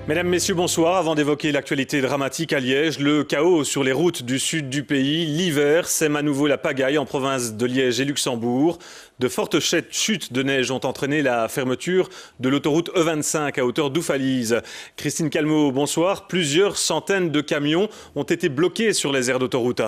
Mesdames, Messieurs, bonsoir. Avant d'évoquer l'actualité dramatique à Liège, le chaos sur les routes du sud du pays, l'hiver sème à nouveau la pagaille en province de Liège et Luxembourg. De fortes chutes de neige ont entraîné la fermeture de l'autoroute E25 à hauteur d'Oufalise. Christine Calmeau, bonsoir. Plusieurs centaines de camions ont été bloqués sur les aires d'autoroute.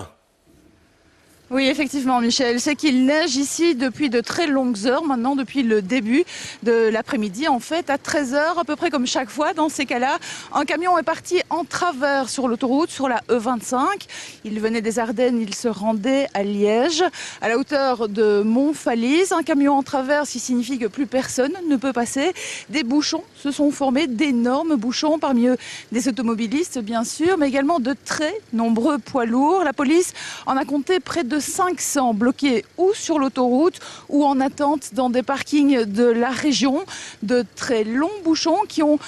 Oui, effectivement, Michel. C'est qu'il neige ici depuis de très longues heures maintenant, depuis le début de l'après-midi. En fait, à 13 heures, à peu près comme chaque fois, dans ces cas-là, un camion est parti en travers sur l'autoroute, sur la E25. Il venait des Ardennes, il se rendait à Liège, à la hauteur de Montfalise. Un camion en travers, ce signifie que plus personne ne peut passer. Des bouchons se sont formés, d'énormes bouchons, parmi eux des automobilistes, bien sûr, mais également de très nombreux poids lourds. La police en a compté près de 500 bloqués ou sur l'autoroute ou en attente dans des parkings de la région. De très longs bouchons qui ont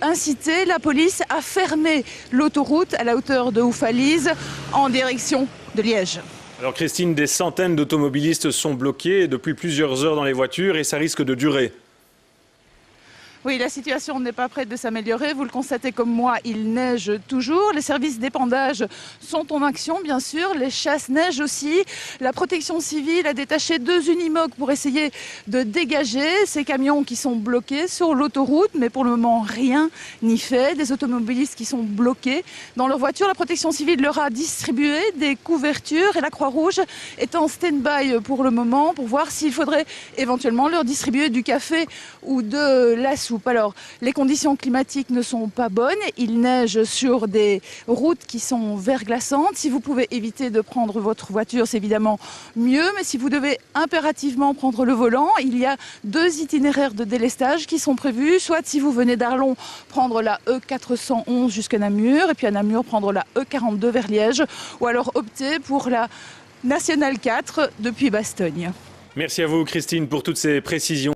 incité la police à fermer l'autoroute à la hauteur de Oufalise en direction de Liège. Alors Christine, des centaines d'automobilistes sont bloqués depuis plusieurs heures dans les voitures et ça risque de durer. Oui, la situation n'est pas prête de s'améliorer. Vous le constatez comme moi, il neige toujours. Les services d'épandage sont en action, bien sûr. Les chasse-neige aussi. La protection civile a détaché 2 unimogs pour essayer de dégager ces camions qui sont bloqués sur l'autoroute. Mais pour le moment, rien n'y fait. Des automobilistes qui sont bloqués dans leur voiture. La protection civile leur a distribué des couvertures et la Croix-Rouge est en stand-by pour le moment pour voir s'il faudrait éventuellement leur distribuer du café ou de la soupe. Alors, les conditions climatiques ne sont pas bonnes. Il neige sur des routes qui sont verglaçantes. Si vous pouvez éviter de prendre votre voiture, c'est évidemment mieux. Mais si vous devez impérativement prendre le volant, il y a 2 itinéraires de délestage qui sont prévus. Soit si vous venez d'Arlon, prendre la E411 jusqu'à Namur. Et puis à Namur, prendre la E42 vers Liège. Ou alors opter pour la Nationale 4 depuis Bastogne. Merci à vous Christine pour toutes ces précisions.